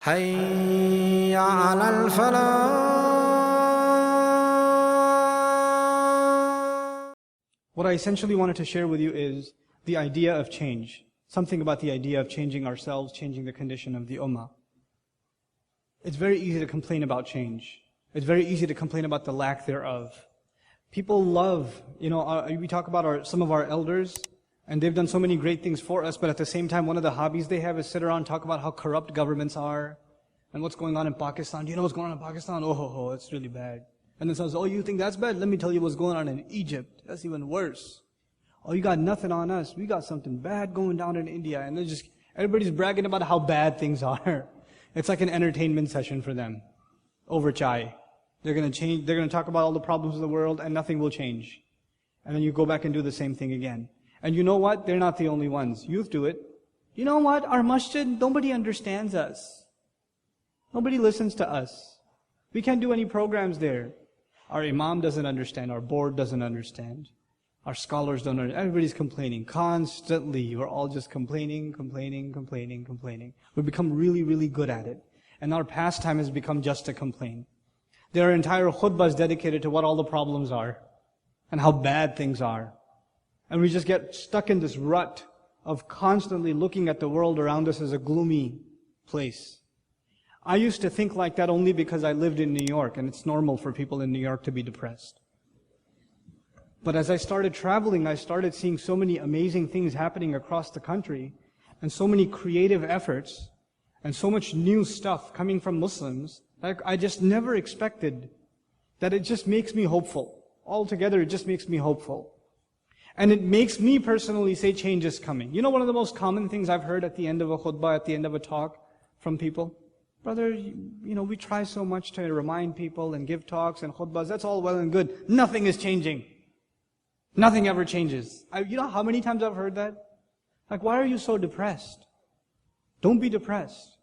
حي على الفلاح. What I essentially wanted to share with you is the idea of change. Something about the idea of changing ourselves, changing the condition of the ummah. It's very easy to complain about change. It's very easy to complain about the lack thereof. People love, we talk about some of our elders, and they've done so many great things for us, but at the same time, one of the hobbies they have is sit around and talk about how corrupt governments are, and what's going on in Pakistan. Do you know what's going on in Pakistan? Oh, it's really bad. And then someone says, oh, you think that's bad? Let me tell you what's going on in Egypt. That's even worse. Oh, you got nothing on us. We got something bad going down in India. And everybody's bragging about how bad things are. It's like an entertainment session for them. Over chai. They're going to talk about all the problems of the world and nothing will change. And then you go back and do the same thing again. And you know what? They're not the only ones. Youth do it. You know what? Our masjid, nobody understands us. Nobody listens to us. We can't do any programs there. Our imam doesn't understand. Our board doesn't understand. Our scholars don't understand. Everybody's complaining. Constantly. We're all just complaining. We've become really, really good at it. And our pastime has become just to complain. There are entire khutbahs dedicated to what all the problems are. And how bad things are. And we just get stuck in this rut of constantly looking at the world around us as a gloomy place. I used to think like that only because I lived in New York, and it's normal for people in New York to be depressed. But as I started traveling, I started seeing so many amazing things happening across the country, and so many creative efforts, and so much new stuff coming from Muslims, I just never expected, that it just makes me hopeful. Altogether, it just makes me hopeful. And it makes me personally say change is coming. You know one of the most common things I've heard at the end of a khutbah, at the end of a talk from people? Brother, we try so much to remind people and give talks and khutbahs. That's all well and good. Nothing is changing. Nothing ever changes. You know how many times I've heard that? Like, why are you so depressed? Don't be depressed.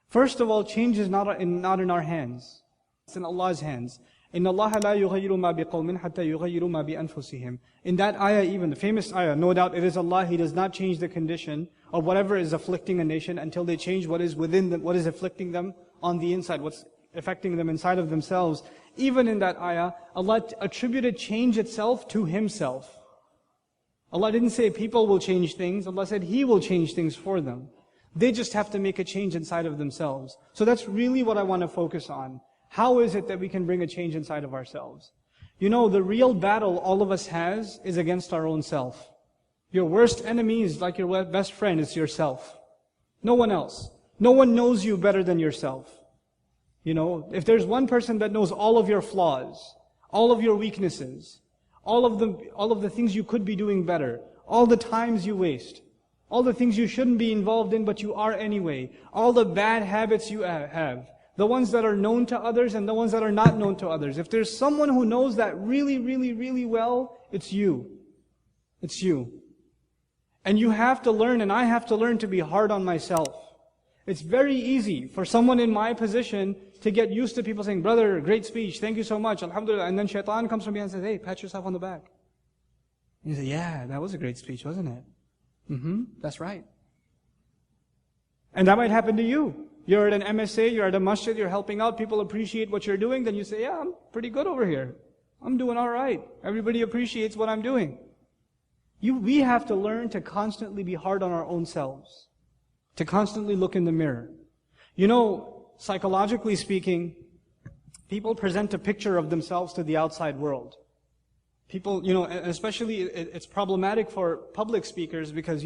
First of all, change is not in our hands. It's in Allah's hands. إِنَّ اللَّهَ لَا يُغَيِّرُ مَا بِقَوْمٍ حَتَّى يُغَيِّرُوا مَا بِأَنفُسِهِمْ. In that ayah even, the famous ayah, no doubt it is Allah, He does not change the condition of whatever is afflicting a nation until they change what is within them, what is afflicting them on the inside, what's affecting them inside of themselves. Even in that ayah, Allah attributed change itself to Himself. Allah didn't say people will change things, Allah said He will change things for them. They just have to make a change inside of themselves. So that's really what I want to focus on. How is it that we can bring a change inside of ourselves? The real battle all of us has is against our own self. Your worst enemy is like your best friend, it's yourself. No one else. No one knows you better than yourself. If there's one person that knows all of your flaws, all of your weaknesses, all of the things you could be doing better, all the times you waste, all the things you shouldn't be involved in but you are anyway, all the bad habits you have, the ones that are known to others and the ones that are not known to others. If there's someone who knows that really, really, really well, it's you. It's you. And you have to learn, and I have to learn to be hard on myself. It's very easy for someone in my position to get used to people saying, brother, great speech, thank you so much, alhamdulillah. And then shaitan comes from behind and says, hey, pat yourself on the back. And you say, yeah, that was a great speech, wasn't it? That's right. And that might happen to you. You're at an MSA, you're at a masjid, you're helping out, people appreciate what you're doing, then you say, yeah, I'm pretty good over here. I'm doing all right. Everybody appreciates what I'm doing. We have to learn to constantly be hard on our own selves. To constantly look in the mirror. Psychologically speaking, people present a picture of themselves to the outside world. People, especially it's problematic for public speakers because,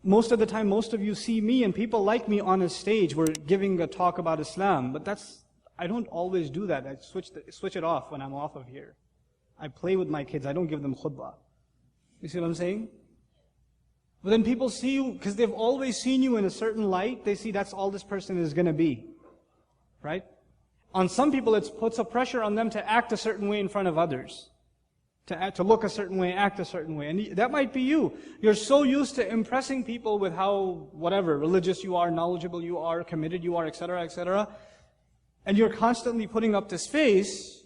most of the time, most of you see me and people like me on a stage. We're giving a talk about Islam, but I don't always do that. I switch it off when I'm off of here. I play with my kids. I don't give them khutbah. You see what I'm saying? But then people see you, because they've always seen you in a certain light, they see that's all this person is going to be. Right? On some people, it puts a pressure on them to act a certain way in front of others. To look a certain way, act a certain way. And that might be you. You're so used to impressing people with how, religious you are, knowledgeable you are, committed you are, etc., etc. And you're constantly putting up this face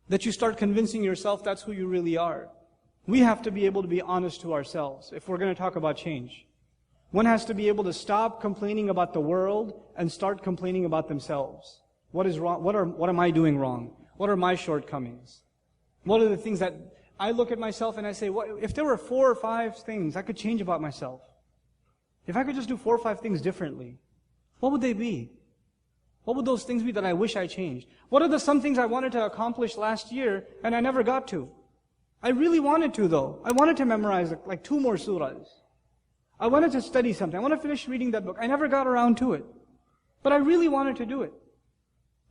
that you start convincing yourself that's who you really are. We have to be able to be honest to ourselves if we're going to talk about change. One has to be able to stop complaining about the world and start complaining about themselves. What is wrong? What am I doing wrong? What are my shortcomings? What are the things that I look at myself and I say, if there were 4 or 5 things I could change about myself, if I could just do 4 or 5 things differently, what would they be? What would those things be that I wish I changed? What are some things I wanted to accomplish last year and I never got to? I really wanted to though. I wanted to memorize like 2 more surahs. I wanted to study something. I want to finish reading that book. I never got around to it. But I really wanted to do it.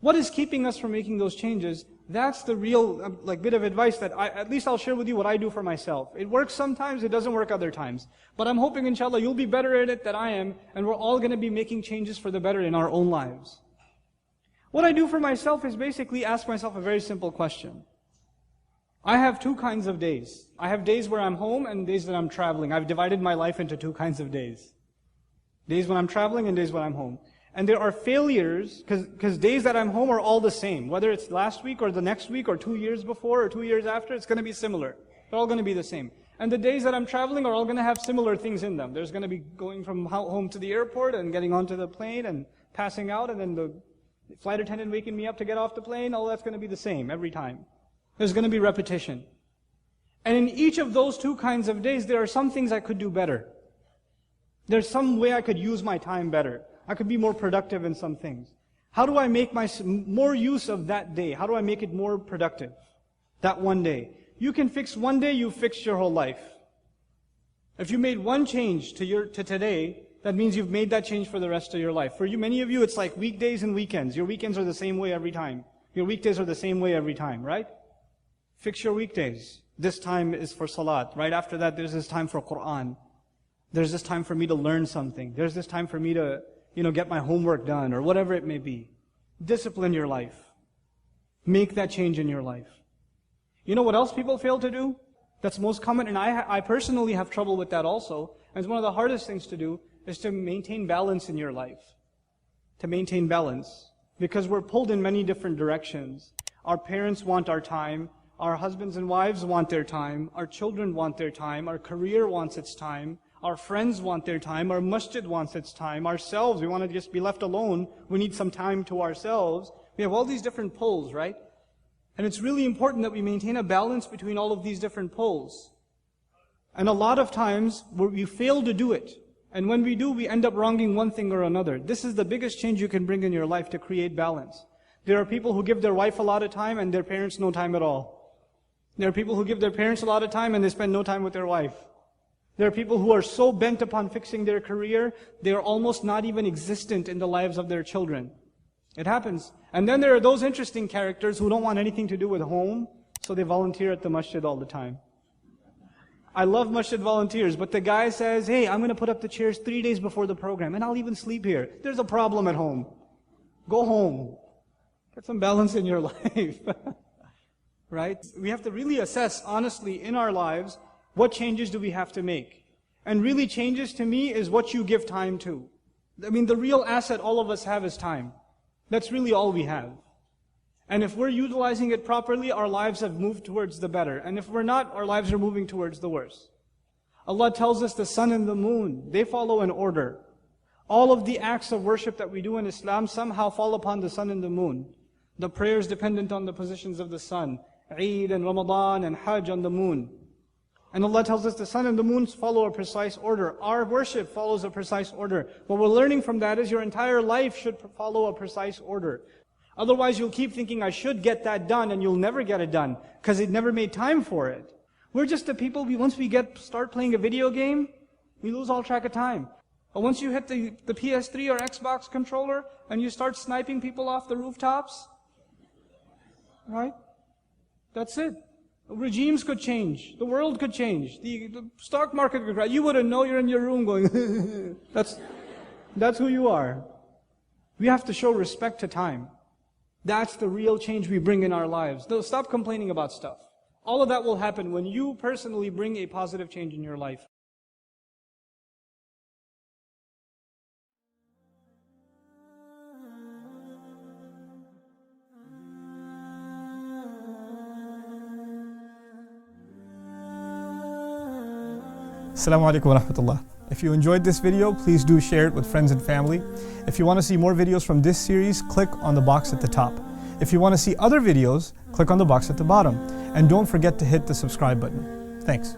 What is keeping us from making those changes? That's the real bit of advice that at least I'll share with you what I do for myself. It works sometimes, it doesn't work other times. But I'm hoping inshallah you'll be better at it than I am, and we're all going to be making changes for the better in our own lives. What I do for myself is basically ask myself a very simple question. I have 2 kinds of days. I have days where I'm home and days that I'm traveling. I've divided my life into 2 kinds of days. Days when I'm traveling and days when I'm home. And there are failures, because days that I'm home are all the same. Whether it's last week or the next week or 2 years before or 2 years after, it's going to be similar. They're all going to be the same. And the days that I'm traveling are all going to have similar things in them. There's going to be going from home to the airport and getting onto the plane and passing out, and then the flight attendant waking me up to get off the plane. All that's going to be the same every time. There's going to be repetition. And in each of those 2 kinds of days, there are some things I could do better. There's some way I could use my time better. I could be more productive in some things. How do I make more use of that day? How do I make it more productive? That one day. You can fix one day, you fixed your whole life. If you made one change to today, that means you've made that change for the rest of your life. For you, many of you, it's like weekdays and weekends. Your weekends are the same way every time. Your weekdays are the same way every time, right? Fix your weekdays. This time is for salat. Right after that, there's this time for Quran. There's this time for me to learn something. There's this time for me to get my homework done, or whatever it may be. Discipline your life. Make that change in your life. You know what else people fail to do? That's most common, and I personally have trouble with that also. And it's one of the hardest things to do, is to maintain balance in your life. To maintain balance. Because we're pulled in many different directions. Our parents want our time. Our husbands and wives want their time. Our children want their time. Our career wants its time. Our friends want their time. Our masjid wants its time. Ourselves, we want to just be left alone. We need some time to ourselves. We have all these different pulls, right? And it's really important that we maintain a balance between all of these different pulls. And a lot of times, we fail to do it. And when we do, we end up wronging one thing or another. This is the biggest change you can bring in your life to create balance. There are people who give their wife a lot of time and their parents no time at all. There are people who give their parents a lot of time and they spend no time with their wife. There are people who are so bent upon fixing their career, they are almost not even existent in the lives of their children. It happens. And then there are those interesting characters who don't want anything to do with home, so they volunteer at the masjid all the time. I love masjid volunteers, but the guy says, hey, I'm going to put up the chairs 3 days before the program, and I'll even sleep here. There's a problem at home. Go home. Get some balance in your life. Right? We have to really assess, honestly, in our lives, what changes do we have to make? And really changes to me is what you give time to. I mean, the real asset all of us have is time. That's really all we have. And if we're utilizing it properly, our lives have moved towards the better. And if we're not, our lives are moving towards the worse. Allah tells us the sun and the moon, they follow an order. All of the acts of worship that we do in Islam somehow fall upon the sun and the moon. The prayers dependent on the positions of the sun. Eid and Ramadan and Hajj on the moon. And Allah tells us the sun and the moon follow a precise order. Our worship follows a precise order. What we're learning from that is your entire life should follow a precise order. Otherwise you'll keep thinking, I should get that done, and you'll never get it done, because it never made time for it. We're just the people, once we start playing a video game, we lose all track of time. But once you hit the PS3 or Xbox controller, and you start sniping people off the rooftops, right? That's it. Regimes could change. The world could change. The stock market could crash. You wouldn't know, you're in your room going, that's who you are. We have to show respect to time. That's the real change we bring in our lives. Stop complaining about stuff. All of that will happen when you personally bring a positive change in your life. Assalamu alaikum wa rahmatullah. If you enjoyed this video, please do share it with friends and family. If you want to see more videos from this series, click on the box at the top. If you want to see other videos, click on the box at the bottom. And don't forget to hit the subscribe button. Thanks.